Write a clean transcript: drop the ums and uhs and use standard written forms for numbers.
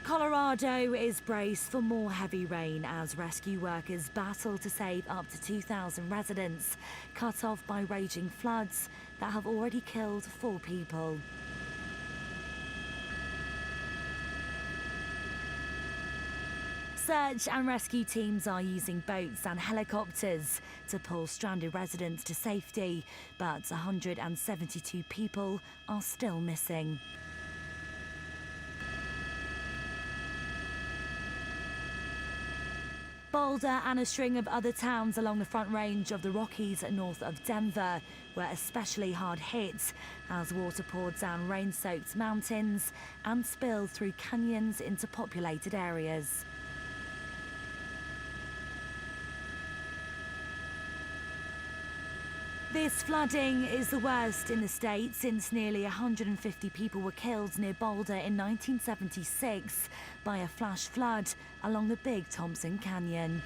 Colorado is braced for more heavy rain as rescue workers battle to save up to 2,000 residents, cut off by raging floods that have already killed 4 people. Search and rescue teams are using boats and helicopters to pull stranded residents to safety, but 172 people are still missing. Boulder and a string of other towns along the Front Range of the Rockies north of Denver were especially hard hit as water poured down rain-soaked mountains and spilled through canyons into populated areas. This flooding is the worst in the state since nearly 150 people were killed near Boulder in 1976 by a flash flood along the Big Thompson Canyon.